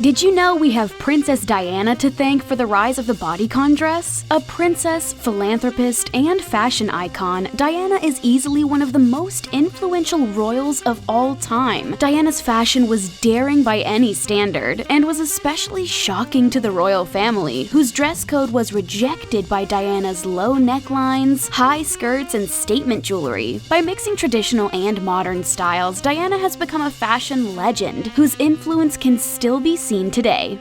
Did you know we have Princess Diana to thank for the rise of the bodycon dress? A princess, philanthropist, and fashion icon, Diana is easily one of the most influential royals of all time. Diana's fashion was daring by any standard, and was especially shocking to the royal family, whose dress code was rejected by Diana's low necklines, high skirts, and statement jewelry. By mixing traditional and modern styles, Diana has become a fashion legend, whose influence can still be seen today.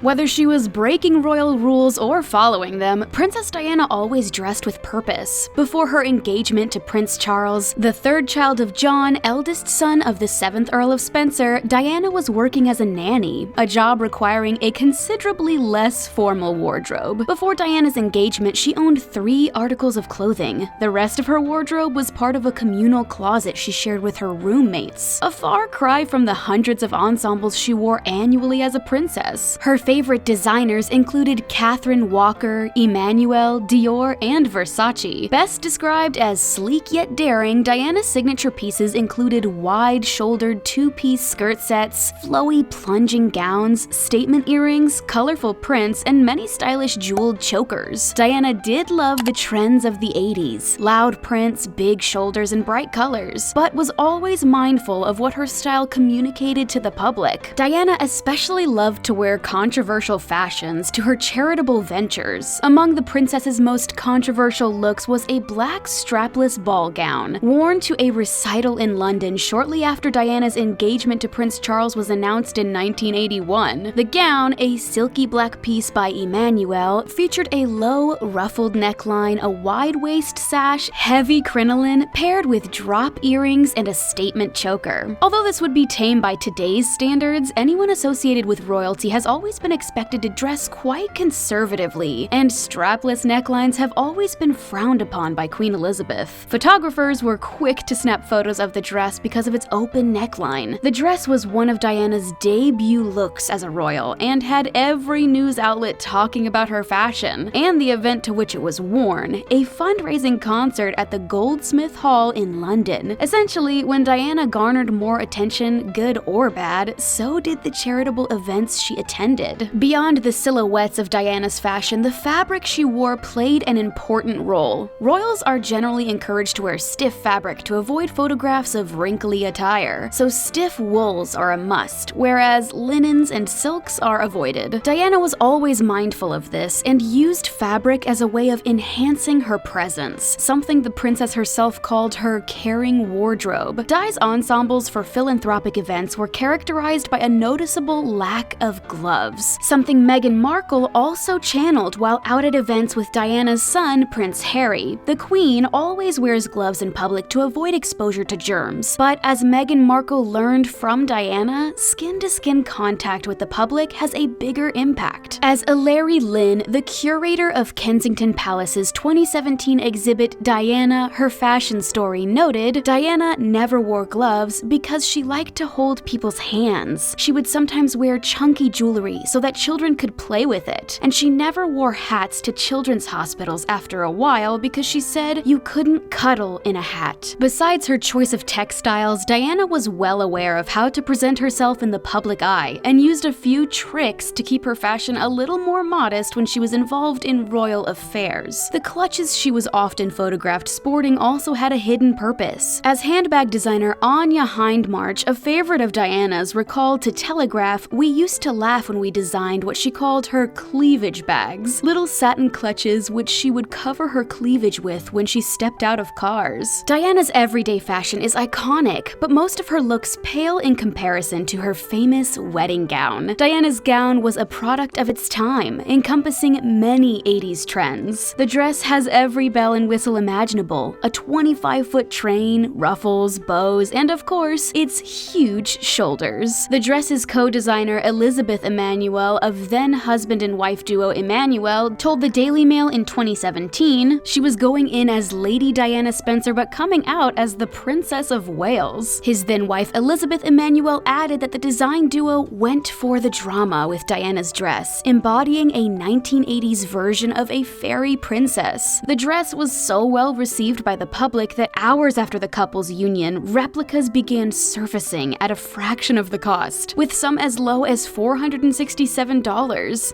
Whether she was breaking royal rules or following them, Princess Diana always dressed with purpose. Before her engagement to Prince Charles, the third child of John, eldest son of the 7th Earl of Spencer, Diana was working as a nanny, a job requiring a considerably less formal wardrobe. Before Diana's engagement, she owned 3 articles of clothing. The rest of her wardrobe was part of a communal closet she shared with her roommates, a far cry from the hundreds of ensembles she wore annually as a princess. Her favorite designers included Catherine Walker, Emmanuel, Dior, and Versace. Best described as sleek yet daring, Diana's signature pieces included wide-shouldered 2-piece skirt sets, flowy plunging gowns, statement earrings, colorful prints, and many stylish jeweled chokers. Diana did love the trends of the 80s, loud prints, big shoulders, and bright colors, but was always mindful of what her style communicated to the public. Diana especially loved to wear controversial fashions to her charitable ventures. Among the princess's most controversial looks was a black strapless ball gown, worn to a recital in London shortly after Diana's engagement to Prince Charles was announced in 1981. The gown, a silky black piece by Emmanuel, featured a low, ruffled neckline, a wide waist sash, heavy crinoline, paired with drop earrings and a statement choker. Although this would be tame by today's standards, anyone associated with royalty has always been expected to dress quite conservatively, and strapless necklines have always been frowned upon by Queen Elizabeth. Photographers were quick to snap photos of the dress because of its open neckline. The dress was one of Diana's debut looks as a royal, and had every news outlet talking about her fashion, and the event to which it was worn, a fundraising concert at the Goldsmith Hall in London. Essentially, when Diana garnered more attention, good or bad, so did the charitable events she attended. Beyond the silhouettes of Diana's fashion, the fabric she wore played an important role. Royals are generally encouraged to wear stiff fabric to avoid photographs of wrinkly attire, so stiff wools are a must, whereas linens and silks are avoided. Diana was always mindful of this and used fabric as a way of enhancing her presence, something the princess herself called her caring wardrobe. Di's ensembles for philanthropic events were characterized by a noticeable lack of gloves, something Meghan Markle also channeled while out at events with Diana's son, Prince Harry. The Queen always wears gloves in public to avoid exposure to germs, but as Meghan Markle learned from Diana, skin-to-skin contact with the public has a bigger impact. As Hilary Lynn, the curator of Kensington Palace's 2017 exhibit Diana, Her Fashion Story, noted, Diana never wore gloves because she liked to hold people's hands. She would sometimes wear chunky jewelry so that children could play with it, and she never wore hats to children's hospitals after a while because she said you couldn't cuddle in a hat. Besides her choice of textiles, Diana was well aware of how to present herself in the public eye, and used a few tricks to keep her fashion a little more modest when she was involved in royal affairs. The clutches she was often photographed sporting also had a hidden purpose. As handbag designer Anya Hindmarch, a favorite of Diana's, recalled to Telegraph, "We used to laugh when we designed what she called her cleavage bags, little satin clutches which she would cover her cleavage with when she stepped out of cars." Diana's everyday fashion is iconic, but most of her looks pale in comparison to her famous wedding gown. Diana's gown was a product of its time, encompassing many 80s trends. The dress has every bell and whistle imaginable, a 25-foot train, ruffles, bows, and of course, its huge shoulders. The dress's co-designer Elizabeth Emanuel Emmanuel of then husband and wife duo Emmanuel told the Daily Mail in 2017 she was going in as Lady Diana Spencer but coming out as the Princess of Wales. His then wife Elizabeth Emmanuel added that the design duo went for the drama with Diana's dress, embodying a 1980s version of a fairy princess. The dress was so well received by the public that hours after the couple's union, replicas began surfacing at a fraction of the cost, with some as low as $467.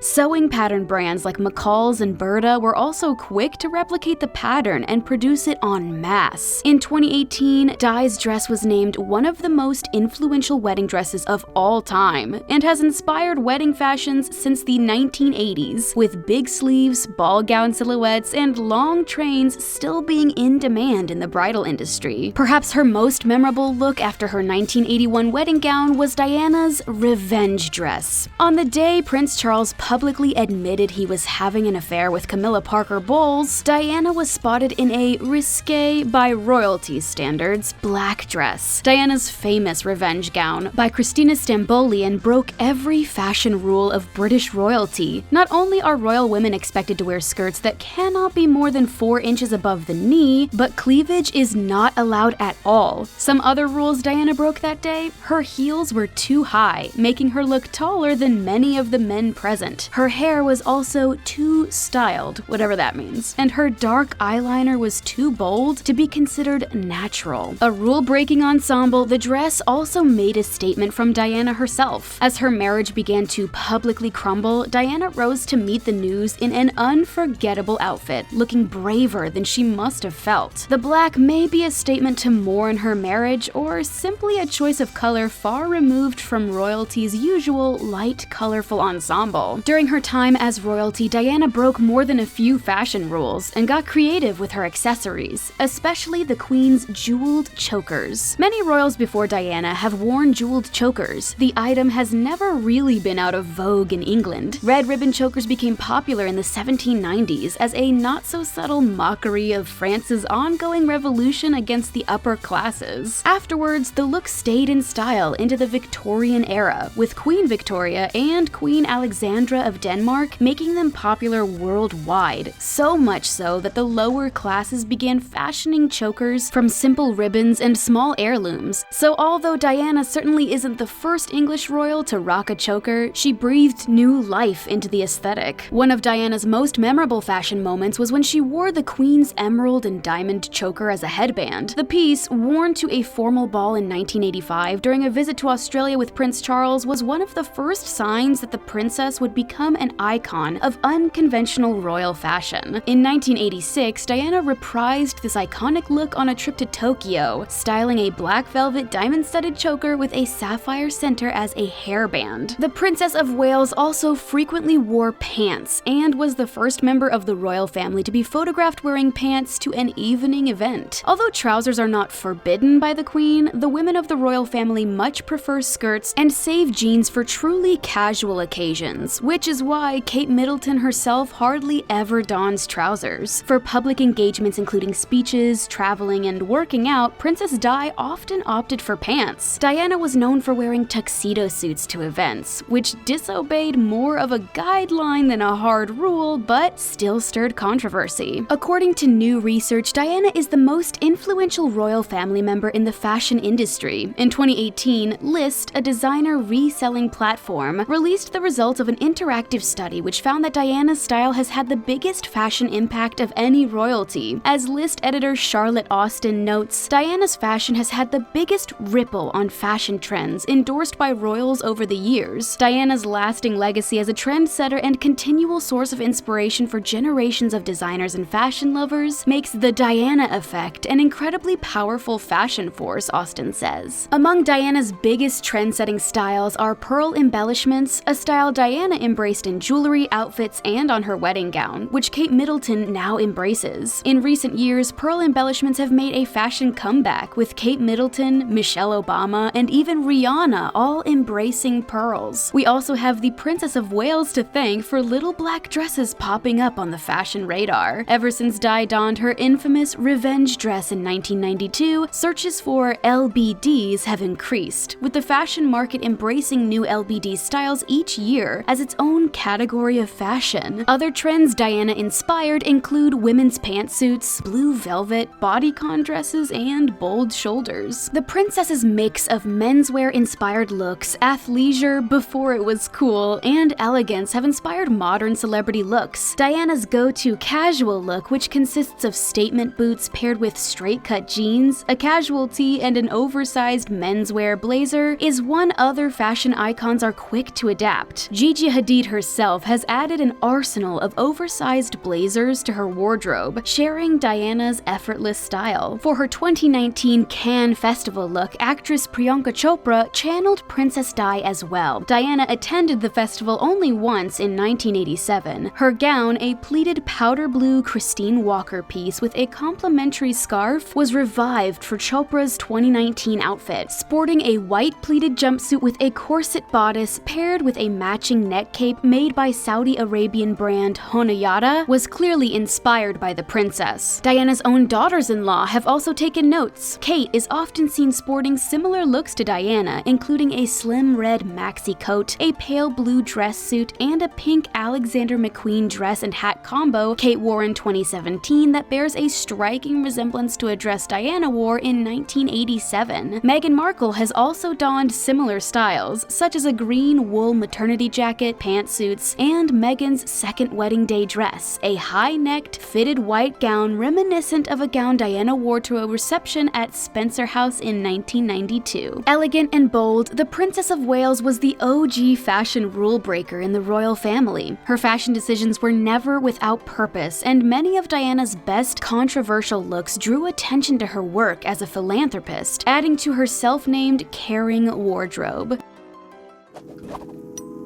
Sewing pattern brands like McCall's and Berta were also quick to replicate the pattern and produce it en masse. In 2018, Di's dress was named one of the most influential wedding dresses of all time, and has inspired wedding fashions since the 1980s, with big sleeves, ball gown silhouettes, and long trains still being in demand in the bridal industry. Perhaps her most memorable look after her 1981 wedding gown was Diana's revenge dress. On the day Prince Charles publicly admitted he was having an affair with Camilla Parker Bowles, Diana was spotted in a risque, by royalty standards, black dress. Diana's famous revenge gown by Christina Stambolian broke every fashion rule of British royalty. Not only are royal women expected to wear skirts that cannot be more than 4 inches above the knee, but cleavage is not allowed at all. Some other rules Diana broke that day: her heels were too high, making her look taller than many of the men present. Her hair was also too styled, whatever that means, and her dark eyeliner was too bold to be considered natural. A rule-breaking ensemble, the dress also made a statement from Diana herself. As her marriage began to publicly crumble, Diana rose to meet the news in an unforgettable outfit, looking braver than she must have felt. The black may be a statement to more in her marriage, or simply a choice of color far removed from royalty's usual light, colorful ensemble. During her time as royalty, Diana broke more than a few fashion rules and got creative with her accessories, especially the Queen's jeweled chokers. Many royals before Diana have worn jeweled chokers. The item has never really been out of vogue in England. Red ribbon chokers became popular in the 1790s as a not-so-subtle mockery of France's ongoing revolution against the upper classes. Afterwards, the look stayed in style into the Victorian era, with Queen Victoria and Queen Alexandra of Denmark making them popular worldwide, so much so that the lower classes began fashioning chokers from simple ribbons and small heirlooms. So although Diana certainly isn't the first English royal to rock a choker, she breathed new life into the aesthetic. One of Diana's most memorable fashion moments was when she wore the Queen's emerald and diamond choker as a headband. The piece, worn to a formal ball in 1985 during a visit to Australia with Prince Charles, was one of the first signs that the princess would become an icon of unconventional royal fashion. In 1986, Diana reprised this iconic look on a trip to Tokyo, styling a black velvet diamond-studded choker with a sapphire center as a hairband. The Princess of Wales also frequently wore pants and was the first member of the royal family to be photographed wearing pants to an evening event. Although trousers are not forbidden by the Queen, the women of the royal family much prefer skirts and save jeans for truly casual occasions, which is why Kate Middleton herself hardly ever dons trousers. For public engagements including speeches, traveling, and working out, Princess Di often opted for pants. Diana was known for wearing tuxedo suits to events, which disobeyed more of a guideline than a hard rule, but still stirred controversy. According to new research, Diana is the most influential royal family member in the fashion industry. In 2018, List, a designer reselling platform, released the results of an interactive study which found that Diana's style has had the biggest fashion impact of any royalty. As List editor Charlotte Austin notes, Diana's fashion has had the biggest ripple on fashion trends endorsed by royals over the years. Diana's lasting legacy as a trendsetter and continual source of inspiration for generations of designers and fashion lovers makes the Diana effect an incredibly powerful fashion force, Austin says. Among Diana's biggest trend-setting styles are pearl embellishments, a style Diana embraced in jewelry, outfits, and on her wedding gown, which Kate Middleton now embraces. In recent years, pearl embellishments have made a fashion comeback, with Kate Middleton, Michelle Obama, and even Rihanna all embracing pearls. We also have the Princess of Wales to thank for little black dresses popping up on the fashion radar. Ever since Di donned her infamous revenge dress in 1992, searches for LBDs have increased, with the fashion market embracing new LBD styles each year as its own category of fashion. Other trends Diana inspired include women's pantsuits, blue velvet, bodycon dresses, and bold shoulders. The princess's mix of menswear-inspired looks, athleisure before it was cool, and elegance have inspired modern celebrity looks. Diana's go-to casual look, which consists of statement boots paired with straight-cut jeans, a casual tee, and an oversized menswear blazer, is one other fashion icons are quick to adapt. Gigi Hadid herself has added an arsenal of oversized blazers to her wardrobe, sharing Diana's effortless style. For her 2019 Cannes Festival look, actress Priyanka Chopra channeled Princess Di as well. Diana attended the festival only once in 1987. Her gown, a pleated powder blue Christine Walker piece with a complimentary scarf, was revived for Chopra's 2019 outfit. Sporting a white pleated jumpsuit with a corset bodice paired with a matching neck cape made by Saudi Arabian brand Honayada was clearly inspired by the princess. Diana's own daughters-in-law have also taken notes. Kate is often seen sporting similar looks to Diana, including a slim red maxi coat, a pale blue dress suit, and a pink Alexander McQueen dress and hat combo Kate wore in 2017 that bears a striking resemblance to a dress Diana wore in 1987. Meghan Markle has also donned similar styles, such as a green wool maternity jacket, pantsuits, and Meghan's second wedding day dress, a high-necked, fitted white gown reminiscent of a gown Diana wore to a reception at Spencer House in 1992. Elegant and bold, the Princess of Wales was the OG fashion rule breaker in the royal family. Her fashion decisions were never without purpose, and many of Diana's best controversial looks drew attention to her work as a philanthropist, adding to her self-named caring wardrobe.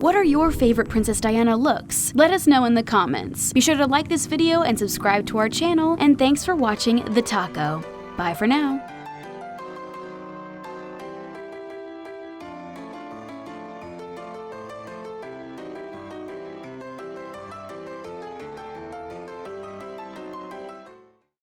What are your favorite Princess Diana looks? Let us know in the comments. Be sure to like this video and subscribe to our channel, and thanks for watching The Taco. Bye for now.